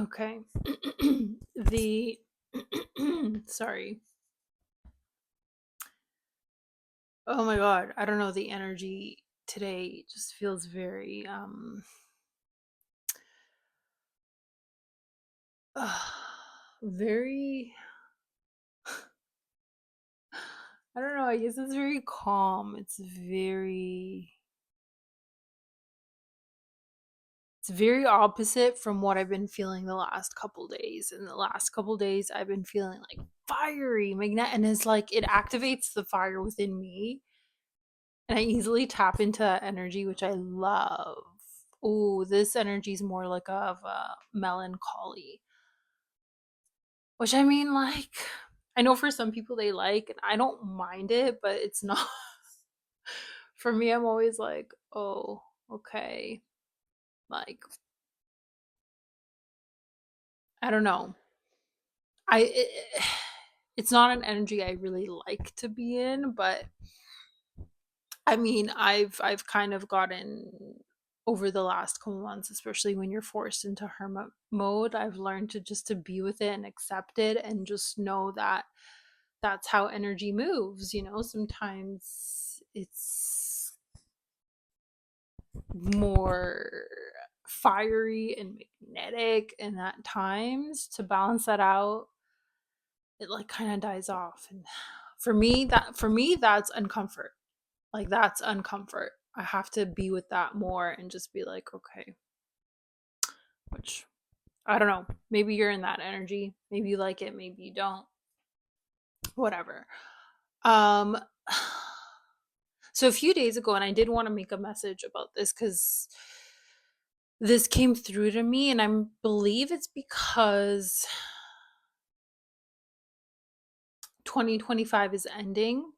Okay. The sorry. Oh my god, I don't know, the energy today just feels very very I don't know, I guess it's very calm. It's very opposite from what I've been feeling the last couple days. In the last couple days I've been feeling like fiery magnet, and it's like it activates the fire within me, and I easily tap into that energy, which I love. Oh, this energy is more like of a melancholy, which I mean, like, I know for some people they like, and I don't mind it, but it's not for me. I'm always like, oh, okay, like, I don't know. It's not an energy I really like to be in, but I mean, I've kind of gotten over the last couple months, especially when you're forced into hermit mode, I've learned to just to be with it and accept it and just know that that's how energy moves, you know? Sometimes it's more fiery and magnetic, and at times to balance that out, it like kind of dies off. And for me that's uncomfort. Like, that's uncomfort. I have to be with that more and just be like, okay, which I don't know. Maybe you're in that energy. Maybe you like it, maybe you don't. Whatever. Um so a few days ago, and I did want to make a message about this cuz this came through to me, and I believe it's because 2025 is ending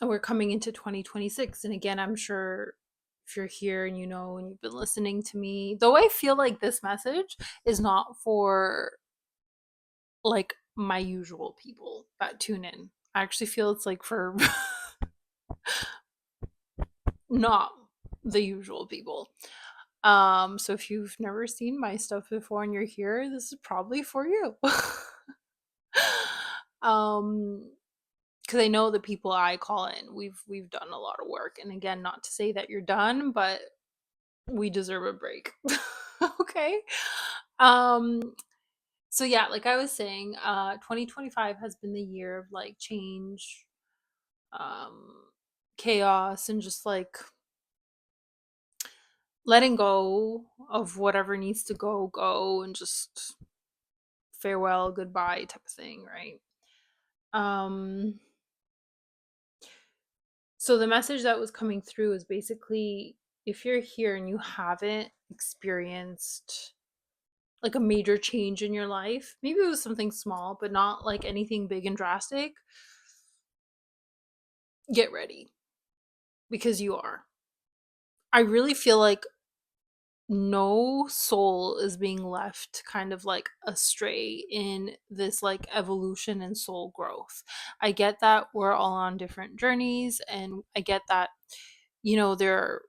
and we're coming into 2026. And again, I'm sure if you're here and you know and you've been listening to me, though I feel like this message is not for like my usual people that tune in. I actually feel it's like for not the usual people. So if you've never seen my stuff before and you're here, this is probably for you. um because I know the people I call in, we've done a lot of work. And again, not to say that you're done, but we deserve a break. Okay. Um so yeah, like I was saying, 2025 has been the year of like change, um chaos, and just like letting go of whatever needs to go, and just farewell, goodbye type of thing, right? Um so the message that was coming through is basically, if you're here and you haven't experienced like a major change in your life, maybe it was something small, but not like anything big and drastic, get ready, because you are. I really feel like no soul is being left kind of like astray in this like evolution and soul growth. I get that we're all on different journeys, and I get that, there are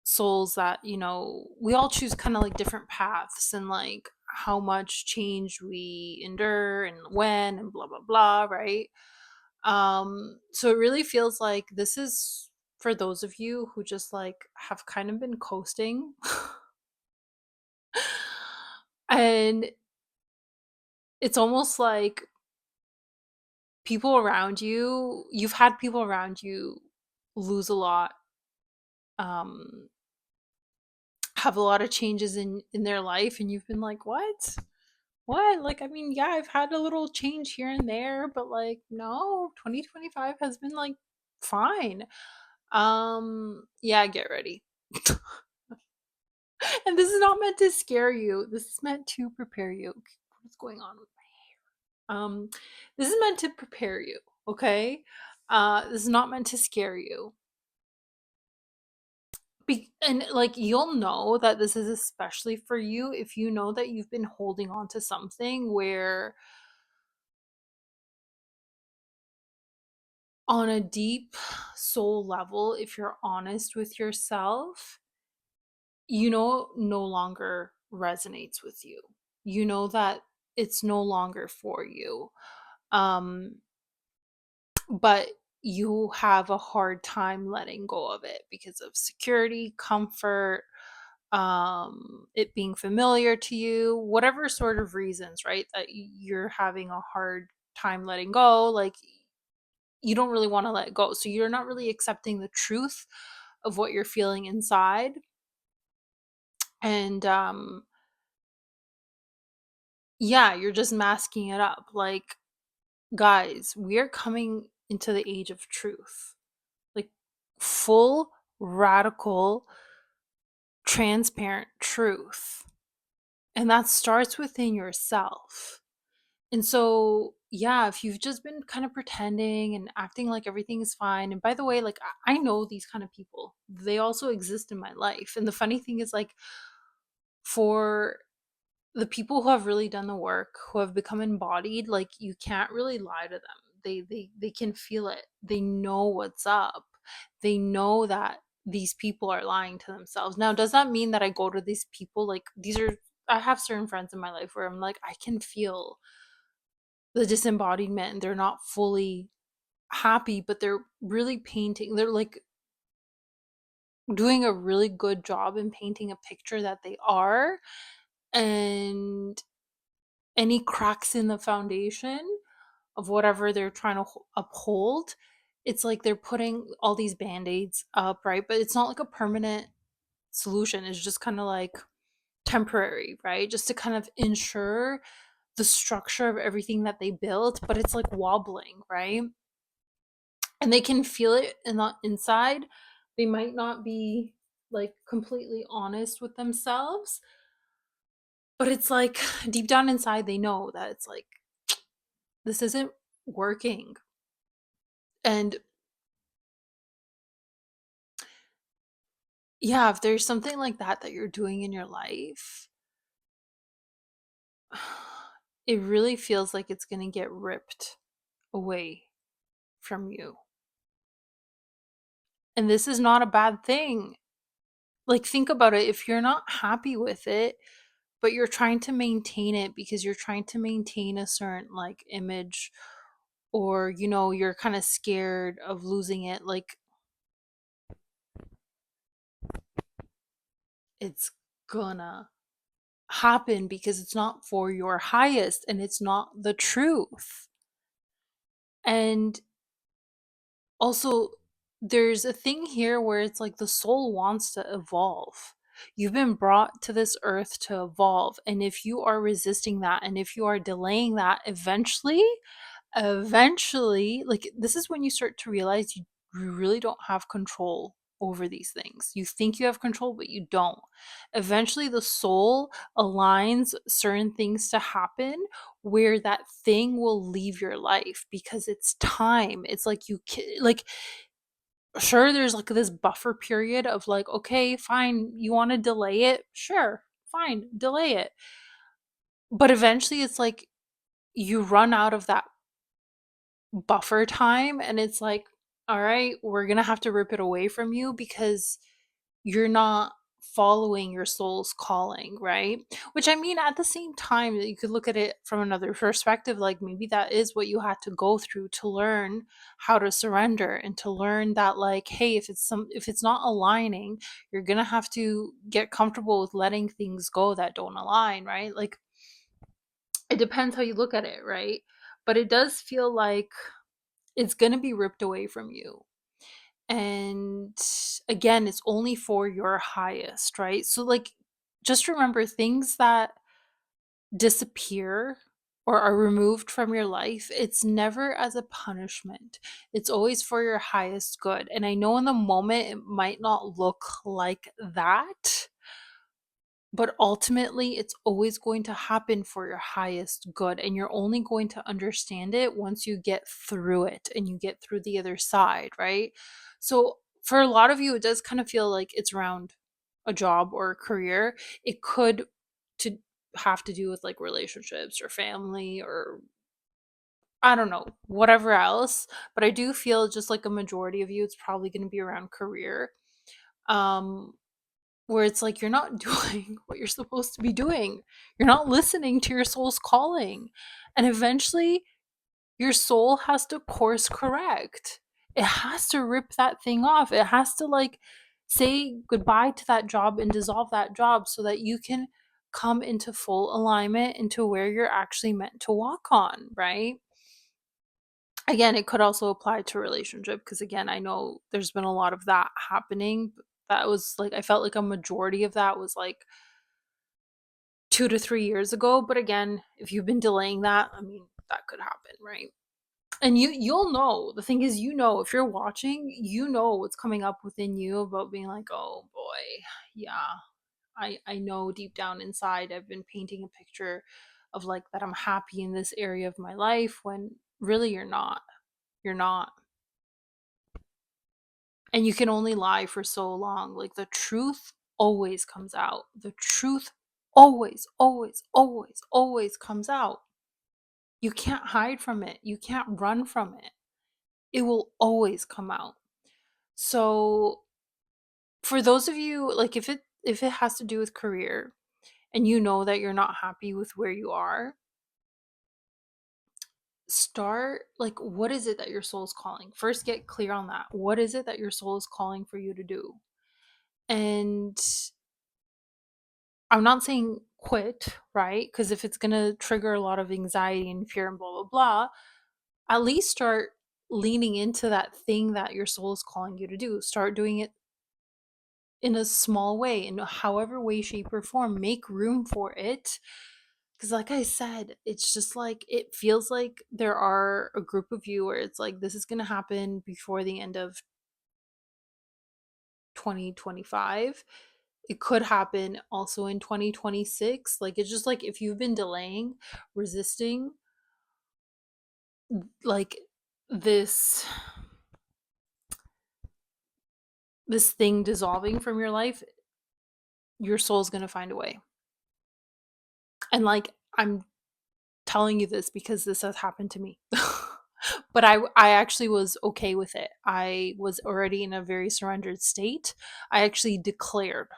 souls that, we all choose kind of like different paths, and like how much change we endure and when and blah blah blah, right? So it really feels like this is for those of you who just like have kind of been coasting. And it's almost like you've had people around you lose a lot, um have a lot of changes in their life, and you've been like, what, like, I mean, yeah, I've had a little change here and there, but like, no, 2025 has been like fine. Yeah, get ready. And this is not meant to scare you, this is meant to prepare you. What's going on with this is meant to prepare you, okay? This is not meant to scare you. And like, you'll know that this is especially for you if you know that you've been holding on to something where, on a deep soul level, if you're honest with yourself, no longer resonates with you. You know that it's no longer for you. Um, but you have a hard time letting go of it because of security, comfort, it being familiar to you, whatever sort of reasons, right? That you're having a hard time letting go, like you don't really want to let go. So you're not really accepting the truth of what you're feeling inside. And yeah, you're just masking it up. Like, guys, we are coming into the age of truth. Like full, radical, transparent truth. And that starts within yourself. And so, yeah, if you've just been kind of pretending and acting like everything is fine, and by the way, like I know these kind of people, they also exist in my life. And the funny thing is, like, for the people who have really done the work, who have become embodied, like you can't really lie to them. They can feel it. They know what's up. They know that these people are lying to themselves. Now, does that mean that I go to these people, like these are, I have certain friends in my life where I'm like, I can feel the disembodiment and they're not fully happy, but they're really painting, they're like doing a really good job in painting a picture that they are. And any cracks in the foundation of whatever they're trying to uphold, it's like they're putting all these band-aids up, right? But it's not like a permanent solution. It's just kind of like temporary, right? Just to kind of ensure the structure of everything that they built, but it's like wobbling, right? And they can feel it in the inside. They might not be like completely honest with themselves, but it's like deep down inside they know that it's like this isn't working. And yeah, if there's something like that you're doing in your life, it really feels like it's going to get ripped away from you. And this is not a bad thing. Like, think about it. If you're not happy with it, but you're trying to maintain it because you're trying to maintain a certain like image, or you're kind of scared of losing it, like it's gonna happen because it's not for your highest and it's not the truth. And also, there's a thing here where it's like the soul wants to evolve. You've been brought to this earth to evolve. And if you are resisting that and if you are delaying that, eventually, like, this is when you start to realize you really don't have control over these things. You think you have control, but you don't. Eventually, the soul aligns certain things to happen where that thing will leave your life because it's time. It's like like, sure, there's like this buffer period of like, okay, fine, you want to delay it? Sure, fine, delay it. But eventually, it's like you run out of that buffer time and it's like, all right, we're gonna have to rip it away from you because you're not following your soul's calling, right? Which, I mean, at the same time, you could look at it from another perspective, like maybe that is what you had to go through to learn how to surrender and to learn that, like, hey, if it's not aligning, you're gonna have to get comfortable with letting things go that don't align, right? Like, it depends how you look at it, right? But it does feel like it's going to be ripped away from you. And again, it's only for your highest, right? So, like, just remember, things that disappear or are removed from your life, it's never as a punishment. It's always for your highest good. And I know in the moment it might not look like that, but ultimately, it's always going to happen for your highest good. And you're only going to understand it once you get through it and you get through the other side, right? So, for a lot of you, it does kind of feel like it's around a job or a career. It could to have to do with like relationships or family or I don't know, whatever else. But I do feel just like a majority of you, it's probably going to be around career. Um, where it's like you're not doing what you're supposed to be doing. You're not listening to your soul's calling. And eventually, your soul has to course correct. It has to rip that thing off. It has to like say goodbye to that job and dissolve that job so that you can come into full alignment into where you're actually meant to walk on, right? Again, it could also apply to relationship because again, I know there's been a lot of that happening. That was like I felt like a majority of that was like 2 to 3 years ago. But again, if you've been delaying that, I mean, that could happen, right? And you'll know. The thing is, if you're watching, what's coming up within you about being like, oh boy, yeah, I know deep down inside I've been painting a picture of like that I'm happy in this area of my life when really you're not. You're not. And you can only lie for so long. Like the truth always comes out. The truth always, always, always, always comes out. You can't hide from it. You can't run from it. It will always come out. So for those of you like if it has to do with career and you know that you're not happy with where you are, start like what is it that your soul is calling? First get clear on that. What is it that your soul is calling for you to do? And I'm not saying quit, right? Because if it's going to trigger a lot of anxiety and fear and blah, blah, blah, at least start leaning into that thing that your soul is calling you to do. Start doing it in a small way, in however way, shape, or form. Make room for it. Because, like I said, it's just like it feels like there are a group of you where it's like this is going to happen before the end of 2025. It could happen also in 2026. Like it's just like if you've been delaying, resisting like this this thing dissolving from your life, your soul's going to find a way. And like I'm telling you this because this has happened to me. But I actually was okay with it. I was already in a very surrendered state. I actually declared.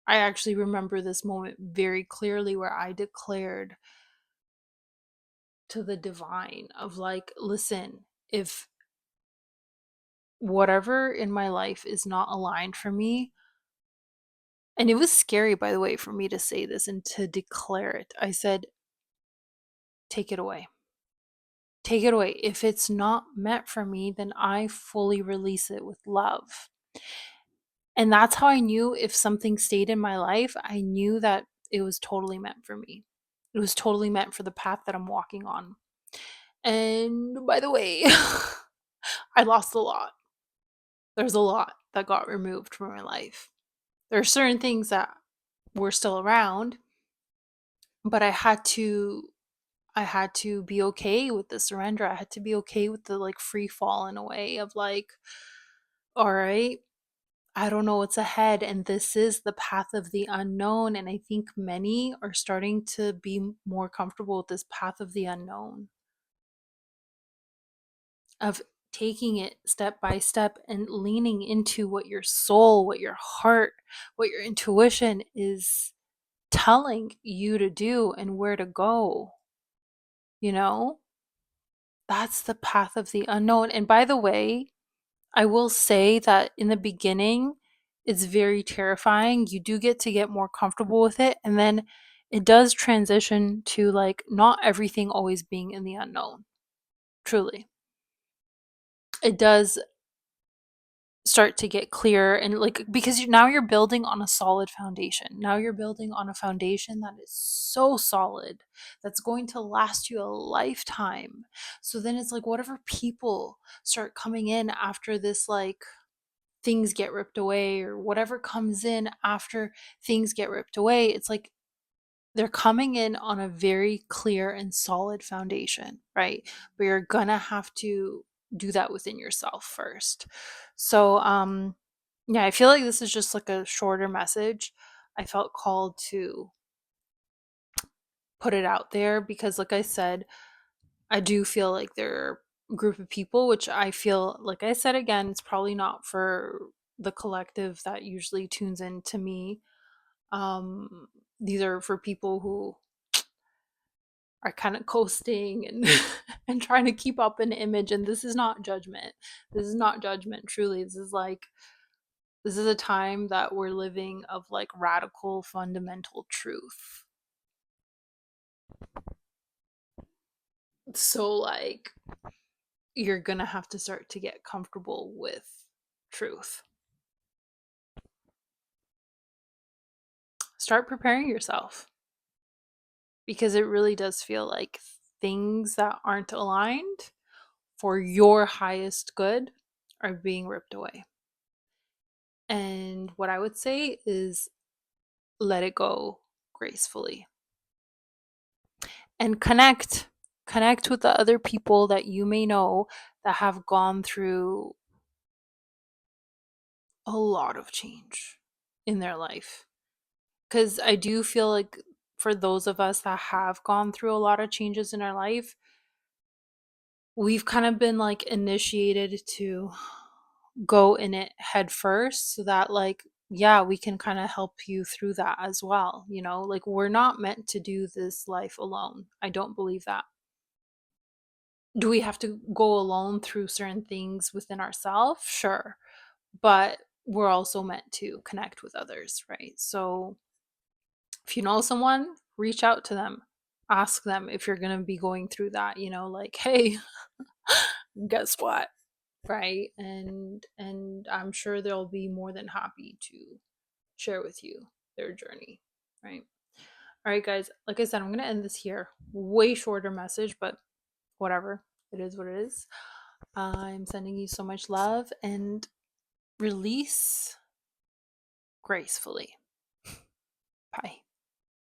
I actually remember this moment very clearly where I declared to the divine of like, listen, if whatever in my life is not aligned for me, and it was scary, by the way, for me to say this and to declare it. I said, take it away. Take it away. If it's not meant for me, then I fully release it with love. And that's how I knew if something stayed in my life, I knew that it was totally meant for me. It was totally meant for the path that I'm walking on. And by the way, I lost a lot. There's a lot that got removed from my life. There are certain things that were still around, but I had to be okay with the surrender. I had to be okay with the like free fall in a way of like, all right, I don't know what's ahead. And this is the path of the unknown. And I think many are starting to be more comfortable with this path of the unknown, of taking it step by step and leaning into what your soul, what your heart, what your intuition is telling you to do and where to go. You know, that's the path of the unknown. And by the way, I will say that in the beginning, it's very terrifying. You do get more comfortable with it. And then it does transition to like not everything always being in the unknown. Truly. It does start to get clear and like because now you're building on a solid foundation. Now you're building on a foundation that is so solid that's going to last you a lifetime. So then it's like whatever people start coming in after this like things get ripped away or whatever comes in after things get ripped away, it's like they're coming in on a very clear and solid foundation, right? But you're gonna have to do that within yourself first. So, yeah, I feel like this is just like a shorter message. I felt called to put it out there because, like I said, I do feel like there are a group of people, which I feel, like I said again, it's probably not for the collective that usually tunes in to me. These are for people who are kind of coasting and and trying to keep up an image, and this is not judgment. This is not judgment, truly. This is a time that we're living of like radical fundamental truth. So like you're going to have to start to get comfortable with truth. Start preparing yourself, because it really does feel like things that aren't aligned for your highest good are being ripped away. And what I would say is let it go gracefully and connect with the other people that you may know that have gone through a lot of change in their life, because I do feel like for those of us that have gone through a lot of changes in our life, we've kind of been like initiated to go in it head first, so that like yeah, we can kind of help you through that as well. Like we're not meant to do this life alone. I don't believe that. Do we have to go alone through certain things within ourselves? Sure. But we're also meant to connect with others, right? So if you know someone, reach out to them. Ask them if you're going to be going through that, like, hey, guess what? Right? And I'm sure they'll be more than happy to share with you their journey, right? All right, guys, like I said, I'm going to end this here. Way shorter message, but whatever. It is what it is. I'm sending you so much love, and release gracefully. Bye.